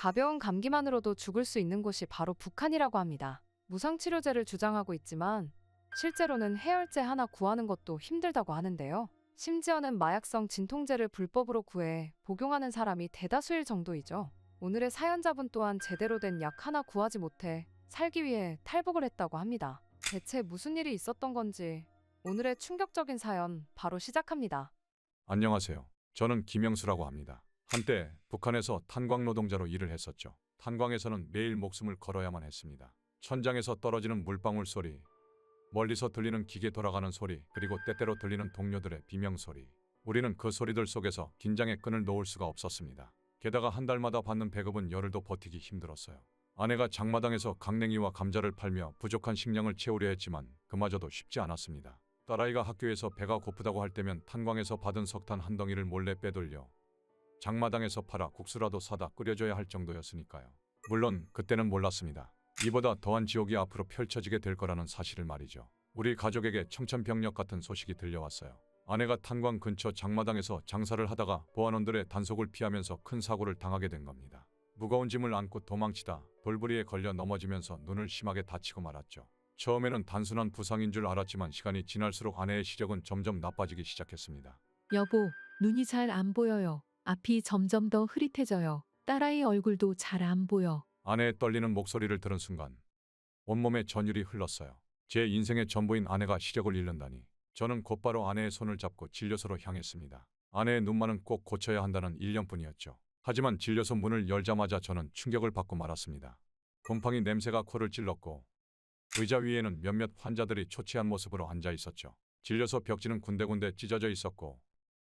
가벼운 감기만으로도 죽을 수 있는 곳이 바로 북한이라고 합니다. 무상치료제를 주장하고 있지만 실제로는 해열제 하나 구하는 것도 힘들다고 하는데요. 심지어는 마약성 진통제를 불법으로 구해 복용하는 사람이 대다수일 정도이죠. 오늘의 사연자분 또한 제대로 된 약 하나 구하지 못해 살기 위해 탈북을 했다고 합니다. 대체 무슨 일이 있었던 건지 오늘의 충격적인 사연 바로 시작합니다. 안녕하세요. 저는 김영수라고 합니다. 한때 북한에서 탄광 노동자로 일을 했었죠. 탄광에서는 매일 목숨을 걸어야만 했습니다. 천장에서 떨어지는 물방울 소리, 멀리서 들리는 기계 돌아가는 소리, 그리고 때때로 들리는 동료들의 비명 소리. 우리는 그 소리들 속에서 긴장의 끈을 놓을 수가 없었습니다. 게다가 한 달마다 받는 배급은 열흘도 버티기 힘들었어요. 아내가 장마당에서 강냉이와 감자를 팔며 부족한 식량을 채우려 했지만 그마저도 쉽지 않았습니다. 딸아이가 학교에서 배가 고프다고 할 때면 탄광에서 받은 석탄 한 덩이를 몰래 빼돌려 장마당에서 팔아 국수라도 사다 끓여줘야 할 정도였으니까요. 물론 그때는 몰랐습니다. 이보다 더한 지옥이 앞으로 펼쳐지게 될 거라는 사실을 말이죠. 우리 가족에게 청천벽력 같은 소식이 들려왔어요. 아내가 탄광 근처 장마당에서 장사를 하다가 보안원들의 단속을 피하면서 큰 사고를 당하게 된 겁니다. 무거운 짐을 안고 도망치다 돌부리에 걸려 넘어지면서 눈을 심하게 다치고 말았죠. 처음에는 단순한 부상인 줄 알았지만 시간이 지날수록 아내의 시력은 점점 나빠지기 시작했습니다. 여보, 눈이 잘 안 보여요. 앞이 점점 더 흐릿해져요. 딸아이 얼굴도 잘 안 보여. 아내의 떨리는 목소리를 들은 순간 온몸에 전율이 흘렀어요. 제 인생의 전부인 아내가 시력을 잃는다니. 저는 곧바로 아내의 손을 잡고 진료소로 향했습니다. 아내의 눈만은 꼭 고쳐야 한다는 일념뿐이었죠. 하지만 진료소 문을 열자마자 저는 충격을 받고 말았습니다. 곰팡이 냄새가 코를 찔렀고 의자 위에는 몇몇 환자들이 초췌한 모습으로 앉아 있었죠. 진료소 벽지는 군데군데 찢어져 있었고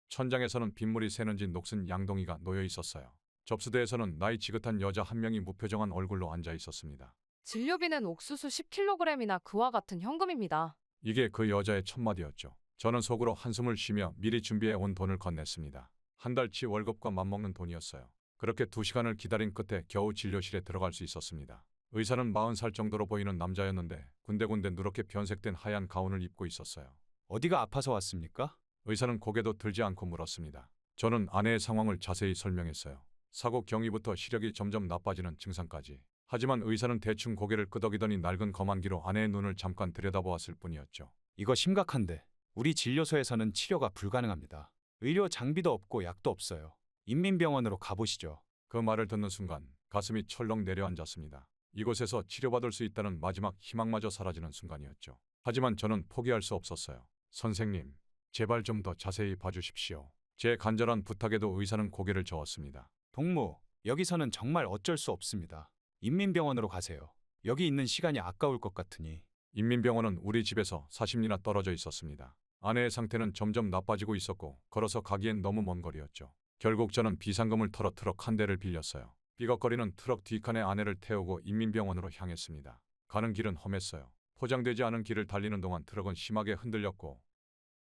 천장에서는 빗물이 새는지 녹슨 양동이가 놓여 있었어요. 접수대에서는 나이 지긋한 여자 한 명이 무표정한 얼굴로 앉아 있었습니다. 진료비는 옥수수 10kg이나 그와 같은 현금입니다. 이게 그 여자의 첫마디였죠. 저는 속으로 한숨을 쉬며 미리 준비해 온 돈을 건넸습니다. 한 달치 월급과 맞먹는 돈이었어요. 그렇게 2시간을 기다린 끝에 겨우 진료실에 들어갈 수 있었습니다. 의사는 40살 정도로 보이는 남자였는데 군데군데 누렇게 변색된 하얀 가운을 입고 있었어요. 어디가 아파서 왔습니까? 의사는 고개도 들지 않고 물었습니다. 저는 아내의 상황을 자세히 설명했어요. 사고 경위부터 시력이 점점 나빠지는 증상까지. 하지만 의사는 대충 고개를 끄덕이더니 낡은 검안기로 아내의 눈을 잠깐 들여다보았을 뿐이었죠. 이거 심각한데 우리 진료소에서는 치료가 불가능합니다. 의료 장비도 없고 약도 없어요. 인민병원으로 가보시죠. 그 말을 듣는 순간 가슴이 철렁 내려앉았습니다. 이곳에서 치료받을 수 있다는 마지막 희망마저 사라지는 순간이었죠. 하지만 저는 포기할 수 없었어요. 선생님, 제발 좀 더 자세히 봐주십시오. 제 간절한 부탁에도 의사는 고개를 저었습니다. 동무, 여기서는 정말 어쩔 수 없습니다. 인민병원으로 가세요. 여기 있는 시간이 아까울 것 같으니. 인민병원은 우리 집에서 40리나 떨어져 있었습니다. 아내의 상태는 점점 나빠지고 있었고 걸어서 가기엔 너무 먼 거리였죠. 결국 저는 비상금을 털어 트럭 한 대를 빌렸어요. 삐걱거리는 트럭 뒷칸에 아내를 태우고 인민병원으로 향했습니다. 가는 길은 험했어요. 포장되지 않은 길을 달리는 동안 트럭은 심하게 흔들렸고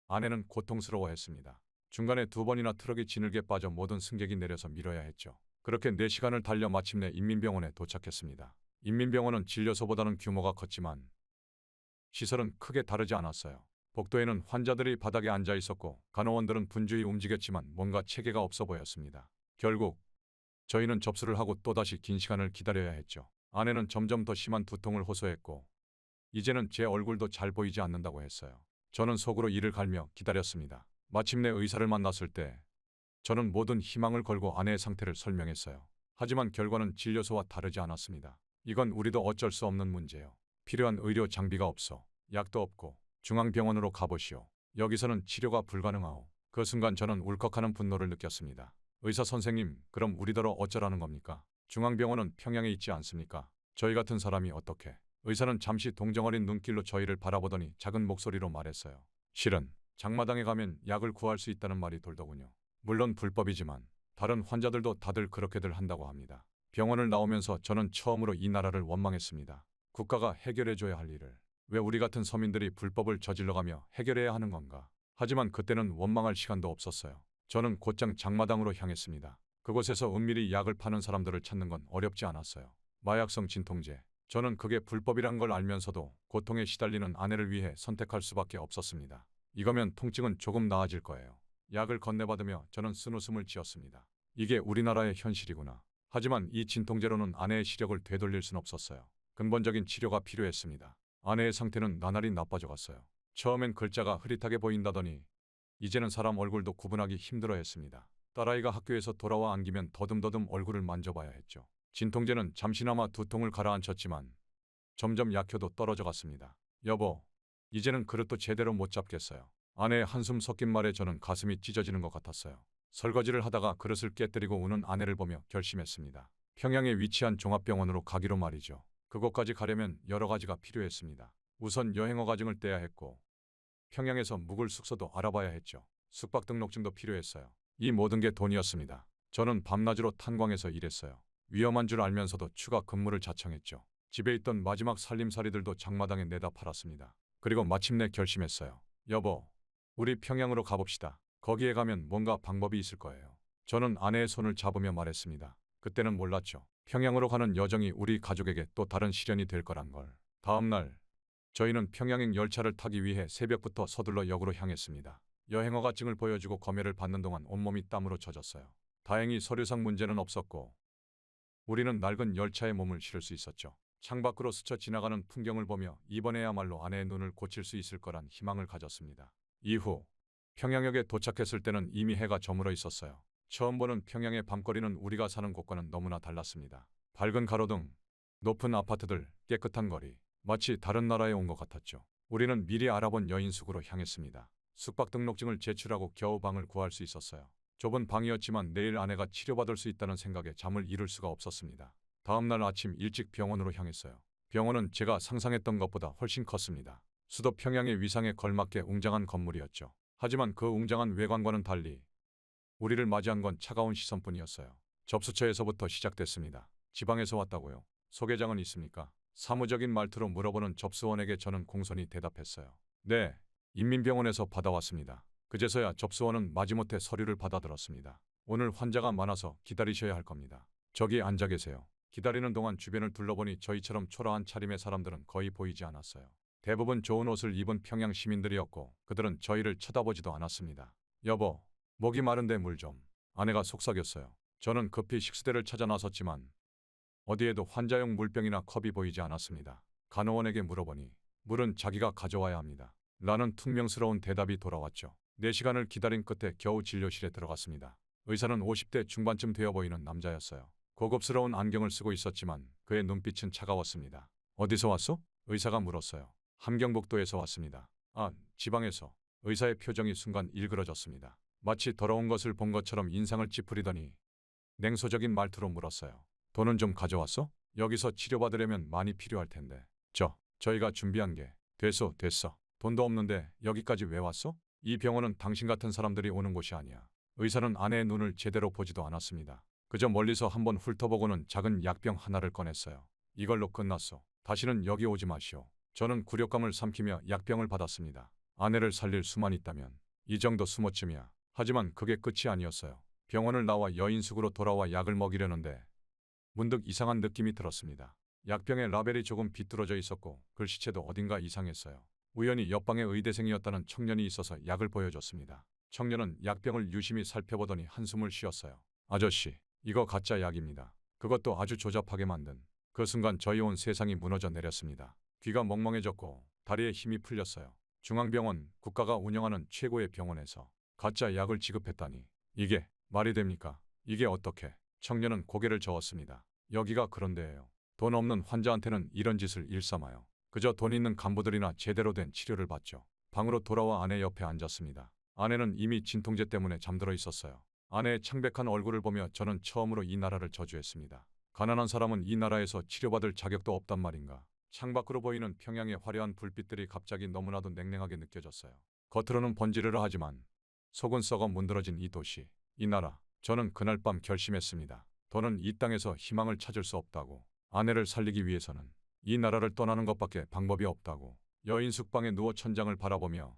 아내는 고통스러워했습니다. 중간에 2번이나 트럭이 지늘게 빠져 모든 승객이 내려서 밀어야 했죠. 그렇게 4시간을 달려 마침내 인민병원에 도착했습니다. 인민병원은 진료소보다는 규모가 컸지만 시설은 크게 다르지 않았어요. 복도에는 환자들이 바닥에 앉아 있었고 간호원들은 분주히 움직였지만 뭔가 체계가 없어 보였습니다. 결국 저희는 접수를 하고 또다시 긴 시간을 기다려야 했죠. 아내는 점점 더 심한 두통을 호소했고 이제는 제 얼굴도 잘 보이지 않는다고 했어요. 저는 속으로 이를 갈며 기다렸습니다. 마침내 의사를 만났을 때 저는 모든 희망을 걸고 아내의 상태를 설명했어요. 하지만 결과는 진료소와 다르지 않았습니다. 이건 우리도 어쩔 수 없는 문제요. 필요한 의료 장비가 없어. 약도 없고 중앙병원으로 가보시오. 여기서는 치료가 불가능하오. 그 순간 저는 울컥하는 분노를 느꼈습니다. 의사 선생님, 그럼 우리더러 어쩌라는 겁니까? 중앙병원은 평양에 있지 않습니까? 저희 같은 사람이 어떻게? 의사는 잠시 동정어린 눈길로 저희를 바라보더니 작은 목소리로 말했어요. 실은 장마당에 가면 약을 구할 수 있다는 말이 돌더군요. 물론 불법이지만 다른 환자들도 다들 그렇게들 한다고 합니다. 병원을 나오면서 저는 처음으로 이 나라를 원망했습니다. 국가가 해결해줘야 할 일을 왜 우리 같은 서민들이 불법을 저질러가며 해결해야 하는 건가? 하지만 그때는 원망할 시간도 없었어요. 저는 곧장 장마당으로 향했습니다. 그곳에서 은밀히 약을 파는 사람들을 찾는 건 어렵지 않았어요. 마약성 진통제. 저는 그게 불법이란 걸 알면서도 고통에 시달리는 아내를 위해 선택할 수밖에 없었습니다. 이거면 통증은 조금 나아질 거예요. 약을 건네받으며 저는 쓴웃음을 지었습니다. 이게 우리나라의 현실이구나. 하지만 이 진통제로는 아내의 시력을 되돌릴 순 없었어요. 근본적인 치료가 필요했습니다. 아내의 상태는 나날이 나빠져 갔어요. 처음엔 글자가 흐릿하게 보인다더니 이제는 사람 얼굴도 구분하기 힘들어했습니다. 딸아이가 학교에서 돌아와 안기면 더듬더듬 얼굴을 만져봐야 했죠. 진통제는 잠시나마 두통을 가라앉혔지만 점점 약효도 떨어져 갔습니다. 여보, 이제는 그릇도 제대로 못 잡겠어요. 아내의 한숨 섞인 말에 저는 가슴이 찢어지는 것 같았어요. 설거지를 하다가 그릇을 깨뜨리고 우는 아내를 보며 결심했습니다. 평양에 위치한 종합병원으로 가기로 말이죠. 그곳까지 가려면 여러 가지가 필요했습니다. 우선 여행 허가증을 떼야 했고 평양에서 묵을 숙소도 알아봐야 했죠. 숙박 등록증도 필요했어요. 이 모든 게 돈이었습니다. 저는 밤낮으로 탄광에서 일했어요. 위험한 줄 알면서도 추가 근무를 자청했죠. 집에 있던 마지막 살림살이들도 장마당에 내다 팔았습니다. 그리고 마침내 결심했어요. 여보, 우리 평양으로 가봅시다. 거기에 가면 뭔가 방법이 있을 거예요. 저는 아내의 손을 잡으며 말했습니다. 그때는 몰랐죠. 평양으로 가는 여정이 우리 가족에게 또 다른 시련이 될 거란 걸. 다음 날 저희는 평양행 열차를 타기 위해 새벽부터 서둘러 역으로 향했습니다. 여행허가증을 보여주고 검열을 받는 동안 온몸이 땀으로 젖었어요. 다행히 서류상 문제는 없었고 우리는 낡은 열차에 몸을 실을 수 있었죠. 창밖으로 스쳐 지나가는 풍경을 보며 이번에야말로 아내의 눈을 고칠 수 있을 거란 희망을 가졌습니다. 이후 평양역에 도착했을 때는 이미 해가 저물어 있었어요. 처음 보는 평양의 밤거리는 우리가 사는 곳과는 너무나 달랐습니다. 밝은 가로등, 높은 아파트들, 깨끗한 거리, 마치 다른 나라에 온 것 같았죠. 우리는 미리 알아본 여인숙으로 향했습니다. 숙박 등록증을 제출하고 겨우 방을 구할 수 있었어요. 좁은 방이었지만 내일 아내가 치료받을 수 있다는 생각에 잠을 이룰 수가 없었습니다. 다음 날 아침 일찍 병원으로 향했어요. 병원은 제가 상상했던 것보다 훨씬 컸습니다. 수도 평양의 위상에 걸맞게 웅장한 건물이었죠. 하지만 그 웅장한 외관과는 달리 우리를 맞이한 건 차가운 시선뿐이었어요. 접수처에서부터 시작됐습니다. 지방에서 왔다고요? 소개장은 있습니까? 사무적인 말투로 물어보는 접수원에게 저는 공손히 대답했어요. 네, 인민병원에서 받아왔습니다. 그제서야 접수원은 마지못해 서류를 받아들었습니다. 오늘 환자가 많아서 기다리셔야 할 겁니다. 저기 앉아 계세요. 기다리는 동안 주변을 둘러보니 저희처럼 초라한 차림의 사람들은 거의 보이지 않았어요. 대부분 좋은 옷을 입은 평양 시민들이었고 그들은 저희를 쳐다보지도 않았습니다. 여보, 목이 마른데 물 좀. 아내가 속삭였어요. 저는 급히 식수대를 찾아 나섰지만 어디에도 환자용 물병이나 컵이 보이지 않았습니다. 간호원에게 물어보니 물은 자기가 가져와야 합니다. 라는 퉁명스러운 대답이 돌아왔죠. 4시간을 기다린 끝에 겨우 진료실에 들어갔습니다. 의사는 50대 중반쯤 되어 보이는 남자였어요. 고급스러운 안경을 쓰고 있었지만 그의 눈빛은 차가웠습니다. 어디서 왔어? 의사가 물었어요. 함경북도에서 왔습니다. 아, 지방에서. 의사의 표정이 순간 일그러졌습니다. 마치 더러운 것을 본 것처럼 인상을 찌푸리더니 냉소적인 말투로 물었어요. 돈은 좀 가져왔어? 여기서 치료받으려면 많이 필요할 텐데. 저희가 준비한 게. 됐어. 돈도 없는데 여기까지 왜 왔어? 이 병원은 당신 같은 사람들이 오는 곳이 아니야. 의사는 아내의 눈을 제대로 보지도 않았습니다. 그저 멀리서 한번 훑어보고는 작은 약병 하나를 꺼냈어요. 이걸로 끝났어. 다시는 여기 오지 마시오. 저는 굴욕감을 삼키며 약병을 받았습니다. 아내를 살릴 수만 있다면 이 정도 수모쯤이야. 하지만 그게 끝이 아니었어요. 병원을 나와 여인숙으로 돌아와 약을 먹이려는데 문득 이상한 느낌이 들었습니다. 약병의 라벨이 조금 비뚤어져 있었고 글씨체도 어딘가 이상했어요. 우연히 옆방에 의대생이었다는 청년이 있어서 약을 보여줬습니다. 청년은 약병을 유심히 살펴보더니 한숨을 쉬었어요. 아저씨, 이거 가짜 약입니다. 그것도 아주 조잡하게 만든. 그 순간 저희 온 세상이 무너져 내렸습니다. 귀가 멍멍해졌고 다리에 힘이 풀렸어요. 중앙병원, 국가가 운영하는 최고의 병원에서 가짜 약을 지급했다니. 이게 말이 됩니까? 이게 어떻게? 청년은 고개를 저었습니다. 여기가 그런 데예요. 돈 없는 환자한테는 이런 짓을 일삼아요. 그저 돈 있는 간부들이나 제대로 된 치료를 받죠. 방으로 돌아와 아내 옆에 앉았습니다. 아내는 이미 진통제 때문에 잠들어 있었어요. 아내의 창백한 얼굴을 보며 저는 처음으로 이 나라를 저주했습니다. 가난한 사람은 이 나라에서 치료받을 자격도 없단 말인가. 창밖으로 보이는 평양의 화려한 불빛들이 갑자기 너무나도 냉랭하게 느껴졌어요. 겉으로는 번지르르 하지만 속은 썩어 문드러진 이 도시, 이 나라. 저는 그날 밤 결심했습니다. 돈은 이 땅에서 희망을 찾을 수 없다고. 아내를 살리기 위해서는 이 나라를 떠나는 것밖에 방법이 없다고. 여인 숙방에 누워 천장을 바라보며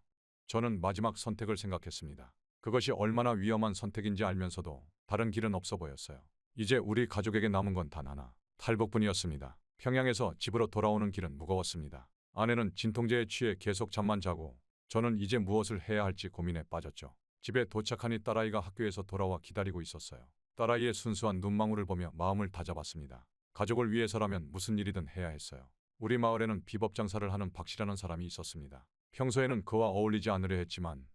저는 마지막 선택을 생각했습니다. 그것이 얼마나 위험한 선택인지 알면서도 다른 길은 없어 보였어요. 이제 우리 가족에게 남은 건 단 하나, 탈북뿐이었습니다. 평양에서 집으로 돌아오는 길은 무거웠습니다. 아내는 진통제에 취해 계속 잠만 자고 저는 이제 무엇을 해야 할지 고민에 빠졌죠. 집에 도착하니 딸아이가 학교에서 돌아와 기다리고 있었어요. 딸아이의 순수한 눈망울을 보며 마음을 다잡았습니다. 가족을 위해서라면 무슨 일이든 해야 했어요. 우리 마을에는 비법 장사를 하는 박씨라는 사람이 있었습니다. 평소에는 그와 어울리지 않으려 했지만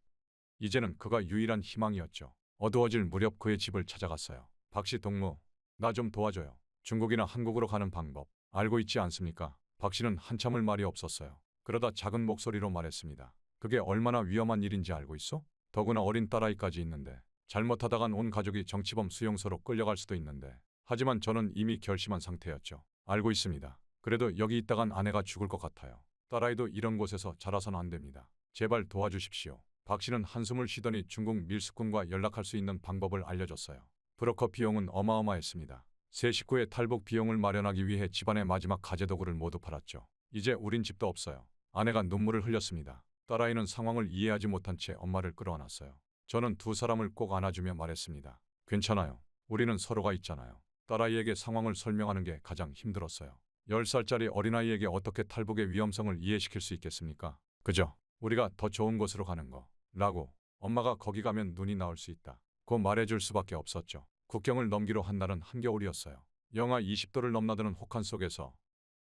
이제는 그가 유일한 희망이었죠. 어두워질 무렵 그의 집을 찾아갔어요. 박씨 동무, 나 좀 도와줘요. 중국이나 한국으로 가는 방법 알고 있지 않습니까? 박씨는 한참을 말이 없었어요. 그러다 작은 목소리로 말했습니다. 그게 얼마나 위험한 일인지 알고 있어? 더구나 어린 딸아이까지 있는데 잘못하다간 온 가족이 정치범 수용소로 끌려갈 수도 있는데. 하지만 저는 이미 결심한 상태였죠. 알고 있습니다. 그래도 여기 있다간 아내가 죽을 것 같아요. 딸아이도 이런 곳에서 자라선 안 됩니다. 제발 도와주십시오. 박 씨는 한숨을 쉬더니 중국 밀수꾼과 연락할 수 있는 방법을 알려줬어요. 브로커 비용은 어마어마했습니다. 세 식구의 탈북 비용을 마련하기 위해 집안의 마지막 가재도구를 모두 팔았죠. 이제 우린 집도 없어요. 아내가 눈물을 흘렸습니다. 딸아이는 상황을 이해하지 못한 채 엄마를 끌어안았어요. 저는 두 사람을 꼭 안아주며 말했습니다. 괜찮아요. 우리는 서로가 있잖아요. 딸아이에게 상황을 설명하는 게 가장 힘들었어요. 10살짜리 어린아이에게 어떻게 탈북의 위험성을 이해시킬 수 있겠습니까? 그저 우리가 더 좋은 곳으로 가는 거 라고. 엄마가 거기 가면 눈이 나올 수 있다 고 말해줄 수밖에 없었죠. 국경을 넘기로 한 날은 한겨울이었어요. 영하 20도를 넘나드는 혹한 속에서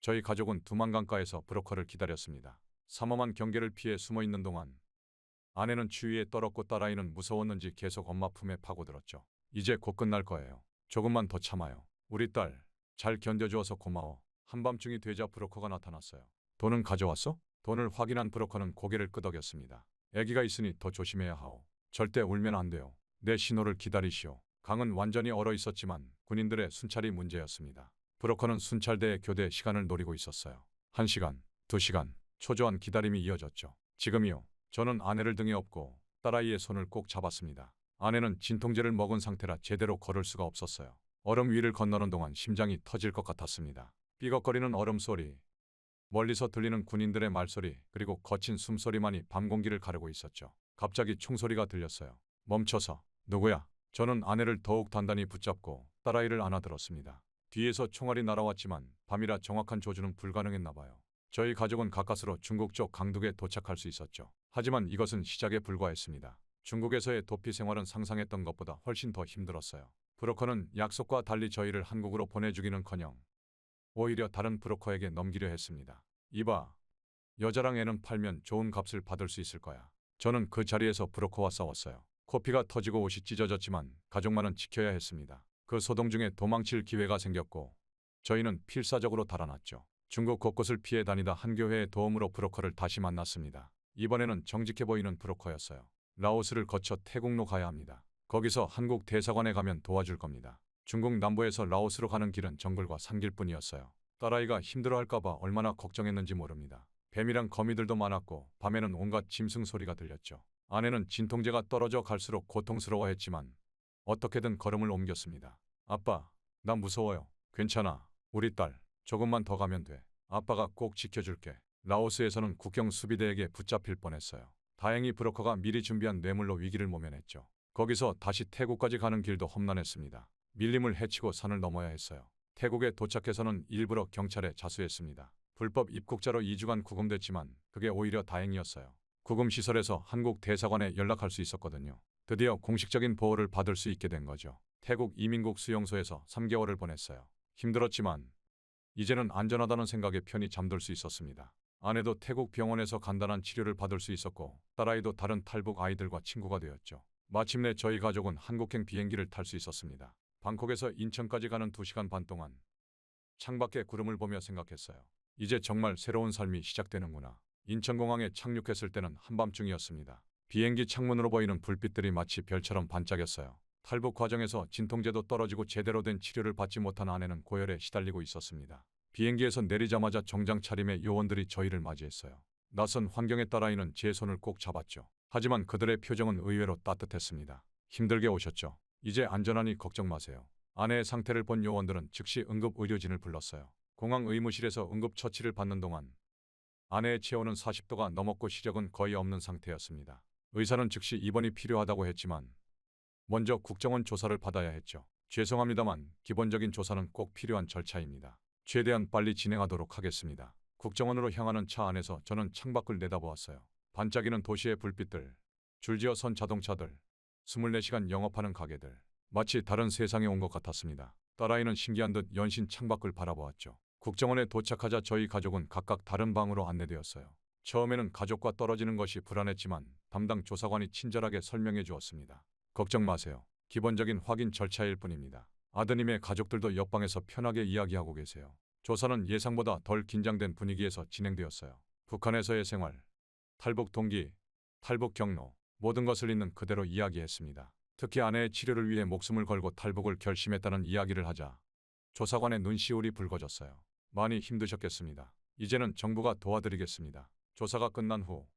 저희 가족은 두만강가에서 브로커를 기다렸습니다. 삼엄한 경계를 피해 숨어있는 동안 아내는 추위에 떨었고 딸아이는 무서웠는지 계속 엄마 품에 파고들었죠. 이제 곧 끝날 거예요. 조금만 더 참아요. 우리 딸, 잘 견뎌주어서 고마워. 한밤중이 되자 브로커가 나타났어요. 돈은 가져왔어? 돈을 확인한 브로커는 고개를 끄덕였습니다. 아기가 있으니 더 조심해야 하오. 절대 울면 안 돼요. 내 신호를 기다리시오. 강은 완전히 얼어 있었지만 군인들의 순찰이 문제였습니다. 브로커는 순찰대의 교대 시간을 노리고 있었어요. 1시간, 2시간, 초조한 기다림이 이어졌죠. 지금이요. 저는 아내를 등에 업고 딸아이의 손을 꼭 잡았습니다. 아내는 진통제를 먹은 상태라 제대로 걸을 수가 없었어요. 얼음 위를 건너는 동안 심장이 터질 것 같았습니다. 삐걱거리는 얼음 소리, 멀리서 들리는 군인들의 말소리, 그리고 거친 숨소리만이 밤 공기를 가르고 있었죠. 갑자기 총소리가 들렸어요. 멈춰서. 누구야? 저는 아내를 더욱 단단히 붙잡고 딸아이를 안아들었습니다. 뒤에서 총알이 날아왔지만 밤이라 정확한 조준은 불가능했나 봐요. 저희 가족은 가까스로 중국 쪽 강둑에 도착할 수 있었죠. 하지만 이것은 시작에 불과했습니다. 중국에서의 도피 생활은 상상했던 것보다 훨씬 더 힘들었어요. 브로커는 약속과 달리 저희를 한국으로 보내주기는커녕 오히려 다른 브로커에게 넘기려 했습니다. 이봐, 여자랑 애는 팔면 좋은 값을 받을 수 있을 거야. 저는 그 자리에서 브로커와 싸웠어요. 코피가 터지고 옷이 찢어졌지만 가족만은 지켜야 했습니다. 그 소동 중에 도망칠 기회가 생겼고 저희는 필사적으로 달아났죠. 중국 곳곳을 피해 다니다 한 교회의 도움으로 브로커를 다시 만났습니다. 이번에는 정직해 보이는 브로커였어요. 라오스를 거쳐 태국로 가야 합니다. 거기서 한국 대사관에 가면 도와줄 겁니다. 중국 남부에서 라오스로 가는 길은 정글과 산길뿐이었어요. 딸아이가 힘들어할까봐 얼마나 걱정했는지 모릅니다. 뱀이랑 거미들도 많았고 밤에는 온갖 짐승 소리가 들렸죠. 아내는 진통제가 떨어져 갈수록 고통스러워했지만 어떻게든 걸음을 옮겼습니다. 아빠, 나 무서워요. 괜찮아. 우리 딸, 조금만 더 가면 돼. 아빠가 꼭 지켜줄게. 라오스에서는 국경 수비대에게 붙잡힐 뻔했어요. 다행히 브로커가 미리 준비한 뇌물로 위기를 모면했죠. 거기서 다시 태국까지 가는 길도 험난했습니다. 밀림을 헤치고 산을 넘어야 했어요. 태국에 도착해서는 일부러 경찰에 자수했습니다. 불법 입국자로 2주간 구금됐지만 그게 오히려 다행이었어요. 구금시설에서 한국 대사관에 연락할 수 있었거든요. 드디어 공식적인 보호를 받을 수 있게 된 거죠. 태국 이민국 수용소에서 3개월을 보냈어요. 힘들었지만 이제는 안전하다는 생각에 편히 잠들 수 있었습니다. 아내도 태국 병원에서 간단한 치료를 받을 수 있었고 딸아이도 다른 탈북 아이들과 친구가 되었죠. 마침내 저희 가족은 한국행 비행기를 탈 수 있었습니다. 방콕에서 인천까지 가는 2시간 반 동안 창밖에 구름을 보며 생각했어요. 이제 정말 새로운 삶이 시작되는구나. 인천공항에 착륙했을 때는 한밤중이었습니다. 비행기 창문으로 보이는 불빛들이 마치 별처럼 반짝였어요. 탈북 과정에서 진통제도 떨어지고 제대로 된 치료를 받지 못한 아내는 고열에 시달리고 있었습니다. 비행기에서 내리자마자 정장 차림의 요원들이 저희를 맞이했어요. 낯선 환경에 딸아이는 제 손을 꼭 잡았죠. 하지만 그들의 표정은 의외로 따뜻했습니다. 힘들게 오셨죠? 이제 안전하니 걱정 마세요. 아내의 상태를 본 요원들은 즉시 응급의료진을 불렀어요. 공항 의무실에서 응급처치를 받는 동안 아내의 체온은 40도가 넘었고 시력은 거의 없는 상태였습니다. 의사는 즉시 입원이 필요하다고 했지만 먼저 국정원 조사를 받아야 했죠. 죄송합니다만 기본적인 조사는 꼭 필요한 절차입니다. 최대한 빨리 진행하도록 하겠습니다. 국정원으로 향하는 차 안에서 저는 창밖을 내다보았어요. 반짝이는 도시의 불빛들, 줄지어 선 자동차들, 24시간 영업하는 가게들, 마치 다른 세상에 온 것 같았습니다. 딸아이는 신기한 듯 연신 창밖을 바라보았죠. 국정원에 도착하자 저희 가족은 각각 다른 방으로 안내되었어요. 처음에는 가족과 떨어지는 것이 불안했지만 담당 조사관이 친절하게 설명해 주었습니다. 걱정 마세요. 기본적인 확인 절차일 뿐입니다. 아드님의 가족들도 옆방에서 편하게 이야기하고 계세요. 조사는 예상보다 덜 긴장된 분위기에서 진행되었어요. 북한에서의 생활, 탈북 동기, 탈북 경로, 모든 것을 있는 그대로 이야기했습니다. 특히 아내의 치료를 위해 목숨을 걸고 탈북을 결심했다는 이야기를 하자 조사관의 눈시울이 붉어졌어요. 많이 힘드셨겠습니다. 이제는 정부가 도와드리겠습니다. 조사가 끝난 후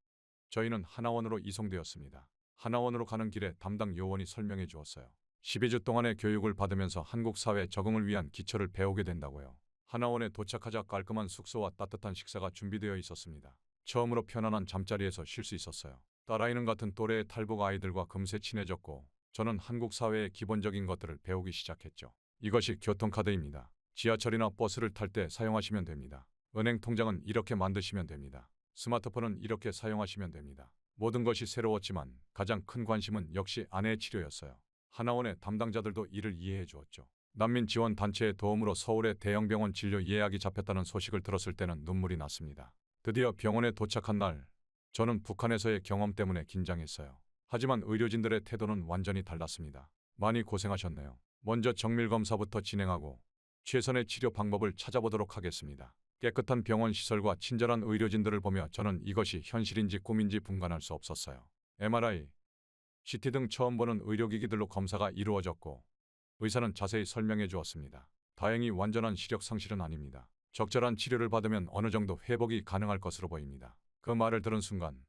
저희는 하나원으로 이송되었습니다. 하나원으로 가는 길에 담당 요원이 설명해 주었어요. 12주 동안의 교육을 받으면서 한국 사회 적응을 위한 기초를 배우게 된다고요. 하나원에 도착하자 깔끔한 숙소와 따뜻한 식사가 준비되어 있었습니다. 처음으로 편안한 잠자리에서 쉴 수 있었어요. 딸아이는 같은 또래의 탈북 아이들과 금세 친해졌고 저는 한국 사회의 기본적인 것들을 배우기 시작했죠. 이것이 교통카드입니다. 지하철이나 버스를 탈 때 사용하시면 됩니다. 은행 통장은 이렇게 만드시면 됩니다. 스마트폰은 이렇게 사용하시면 됩니다. 모든 것이 새로웠지만 가장 큰 관심은 역시 아내의 치료였어요. 하나원의 담당자들도 이를 이해해 주었죠. 난민 지원 단체의 도움으로 서울의 대형 병원 진료 예약이 잡혔다는 소식을 들었을 때는 눈물이 났습니다. 드디어 병원에 도착한 날, 저는 북한에서의 경험 때문에 긴장했어요. 하지만 의료진들의 태도는 완전히 달랐습니다. 많이 고생하셨네요. 먼저 정밀 검사부터 진행하고 최선의 치료 방법을 찾아보도록 하겠습니다. 깨끗한 병원 시설과 친절한 의료진들을 보며 저는 이것이 현실인지 꿈인지 분간할 수 없었어요. MRI, CT 등 처음 보는 의료기기들로 검사가 이루어졌고 의사는 자세히 설명해 주었습니다. 다행히 완전한 시력 상실은 아닙니다. 적절한 치료를 받으면 어느 정도 회복이 가능할 것으로 보입니다. 그 말을 들은 순간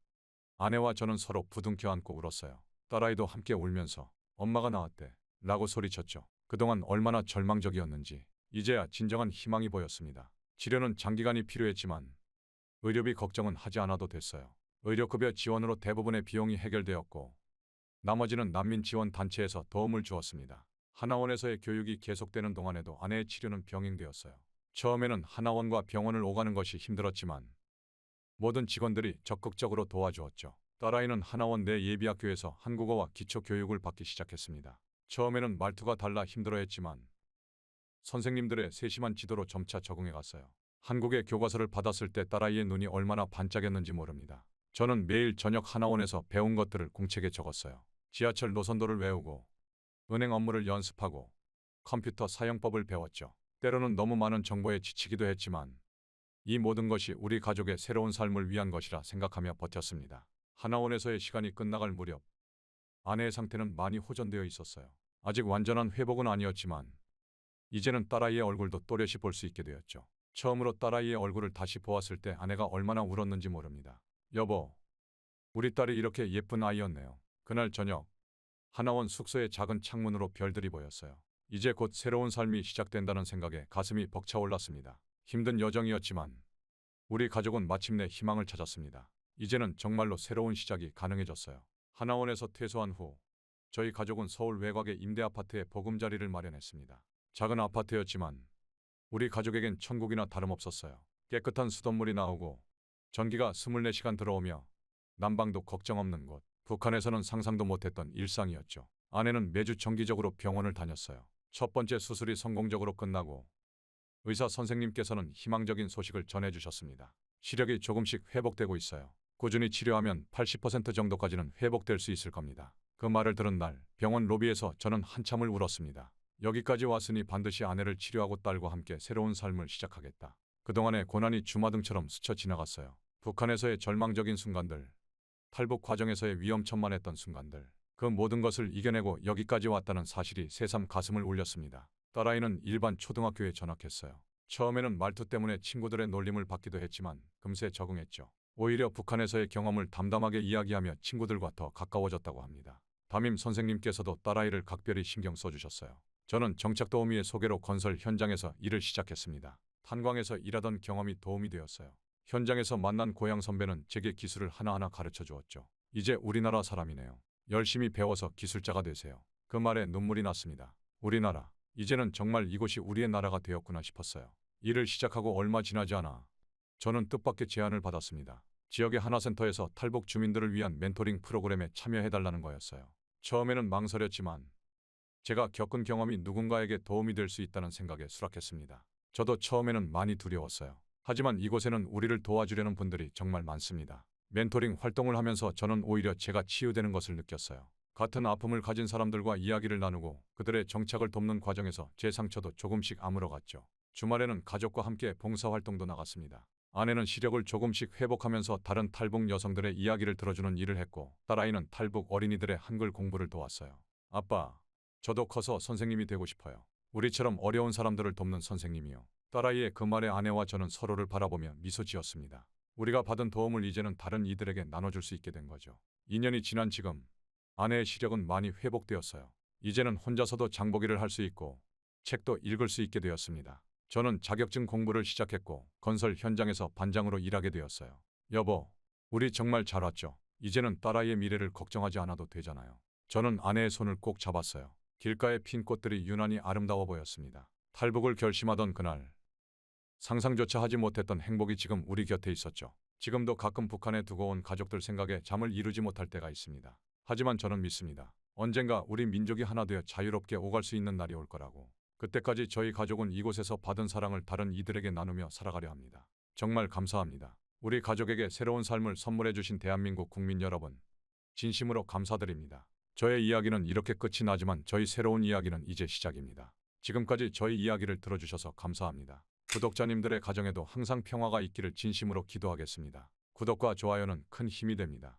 아내와 저는 서로 부둥켜 안고 울었어요. 딸아이도 함께 울면서 엄마가 나왔대 라고 소리쳤죠. 그동안 얼마나 절망적이었는지 이제야 진정한 희망이 보였습니다. 치료는 장기간이 필요했지만 의료비 걱정은 하지 않아도 됐어요. 의료급여 지원으로 대부분의 비용이 해결되었고 나머지는 난민 지원 단체에서 도움을 주었습니다. 하나원에서의 교육이 계속되는 동안에도 아내의 치료는 병행되었어요. 처음에는 하나원과 병원을 오가는 것이 힘들었지만 모든 직원들이 적극적으로 도와주었죠. 딸아이는 하나원 내 예비학교에서 한국어와 기초교육을 받기 시작했습니다. 처음에는 말투가 달라 힘들어했지만 선생님들의 세심한 지도로 점차 적응해갔어요. 한국의 교과서를 받았을 때 딸아이의 눈이 얼마나 반짝였는지 모릅니다. 저는 매일 저녁 하나원에서 배운 것들을 공책에 적었어요. 지하철 노선도를 외우고 은행 업무를 연습하고 컴퓨터 사용법을 배웠죠. 때로는 너무 많은 정보에 지치기도 했지만 이 모든 것이 우리 가족의 새로운 삶을 위한 것이라 생각하며 버텼습니다. 하나원에서의 시간이 끝나갈 무렵 아내의 상태는 많이 호전되어 있었어요. 아직 완전한 회복은 아니었지만 이제는 딸아이의 얼굴도 또렷이 볼 수 있게 되었죠. 처음으로 딸아이의 얼굴을 다시 보았을 때 아내가 얼마나 울었는지 모릅니다. 여보, 우리 딸이 이렇게 예쁜 아이였네요. 그날 저녁 하나원 숙소의 작은 창문으로 별들이 보였어요. 이제 곧 새로운 삶이 시작된다는 생각에 가슴이 벅차올랐습니다. 힘든 여정이었지만 우리 가족은 마침내 희망을 찾았습니다. 이제는 정말로 새로운 시작이 가능해졌어요. 하나원에서 퇴소한 후 저희 가족은 서울 외곽의 임대 아파트에 보금자리를 마련했습니다. 작은 아파트였지만 우리 가족에겐 천국이나 다름없었어요. 깨끗한 수돗물이 나오고 전기가 24시간 들어오며 난방도 걱정 없는 곳. 북한에서는 상상도 못했던 일상이었죠. 아내는 매주 정기적으로 병원을 다녔어요. 첫 번째 수술이 성공적으로 끝나고 의사 선생님께서는 희망적인 소식을 전해주셨습니다. 시력이 조금씩 회복되고 있어요. 꾸준히 치료하면 80% 정도까지는 회복될 수 있을 겁니다. 그 말을 들은 날 병원 로비에서 저는 한참을 울었습니다. 여기까지 왔으니 반드시 아내를 치료하고 딸과 함께 새로운 삶을 시작하겠다. 그동안의 고난이 주마등처럼 스쳐 지나갔어요. 북한에서의 절망적인 순간들, 탈북 과정에서의 위험천만했던 순간들, 그 모든 것을 이겨내고 여기까지 왔다는 사실이 새삼 가슴을 울렸습니다. 딸아이는 일반 초등학교에 전학했어요. 처음에는 말투 때문에 친구들의 놀림을 받기도 했지만 금세 적응했죠. 오히려 북한에서의 경험을 담담하게 이야기하며 친구들과 더 가까워졌다고 합니다. 담임 선생님께서도 딸아이를 각별히 신경 써주셨어요. 저는 정착도우미의 소개로 건설 현장에서 일을 시작했습니다. 탄광에서 일하던 경험이 도움이 되었어요. 현장에서 만난 고향 선배는 제게 기술을 하나하나 가르쳐 주었죠. 이제 우리나라 사람이네요. 열심히 배워서 기술자가 되세요. 그 말에 눈물이 났습니다. 우리나라, 이제는 정말 이곳이 우리의 나라가 되었구나 싶었어요. 일을 시작하고 얼마 지나지 않아 저는 뜻밖의 제안을 받았습니다. 지역의 하나센터에서 탈북 주민들을 위한 멘토링 프로그램에 참여해달라는 거였어요. 처음에는 망설였지만 제가 겪은 경험이 누군가에게 도움이 될 수 있다는 생각에 수락했습니다. 저도 처음에는 많이 두려웠어요. 하지만 이곳에는 우리를 도와주려는 분들이 정말 많습니다. 멘토링 활동을 하면서 저는 오히려 제가 치유되는 것을 느꼈어요. 같은 아픔을 가진 사람들과 이야기를 나누고 그들의 정착을 돕는 과정에서 제 상처도 조금씩 아물어갔죠. 주말에는 가족과 함께 봉사활동도 나갔습니다. 아내는 시력을 조금씩 회복하면서 다른 탈북 여성들의 이야기를 들어주는 일을 했고, 딸아이는 탈북 어린이들의 한글 공부를 도왔어요. 아빠, 저도 커서 선생님이 되고 싶어요. 우리처럼 어려운 사람들을 돕는 선생님이요. 딸아이의 그 말에 아내와 저는 서로를 바라보며 미소 지었습니다. 우리가 받은 도움을 이제는 다른 이들에게 나눠줄 수 있게 된 거죠. 2년이 지난 지금 아내의 시력은 많이 회복되었어요. 이제는 혼자서도 장보기를 할 수 있고 책도 읽을 수 있게 되었습니다. 저는 자격증 공부를 시작했고 건설 현장에서 반장으로 일하게 되었어요. 여보, 우리 정말 잘 왔죠? 이제는 딸아이의 미래를 걱정하지 않아도 되잖아요. 저는 아내의 손을 꼭 잡았어요. 길가의 핀 꽃들이 유난히 아름다워 보였습니다. 탈북을 결심하던 그날, 상상조차 하지 못했던 행복이 지금 우리 곁에 있었죠. 지금도 가끔 북한에 두고 온 가족들 생각에 잠을 이루지 못할 때가 있습니다. 하지만 저는 믿습니다. 언젠가 우리 민족이 하나 되어 자유롭게 오갈 수 있는 날이 올 거라고. 그때까지 저희 가족은 이곳에서 받은 사랑을 다른 이들에게 나누며 살아가려 합니다. 정말 감사합니다. 우리 가족에게 새로운 삶을 선물해 주신 대한민국 국민 여러분, 진심으로 감사드립니다. 저의 이야기는 이렇게 끝이 나지만 저희 새로운 이야기는 이제 시작입니다. 지금까지 저희 이야기를 들어주셔서 감사합니다. 구독자님들의 가정에도 항상 평화가 있기를 진심으로 기도하겠습니다. 구독과 좋아요는 큰 힘이 됩니다.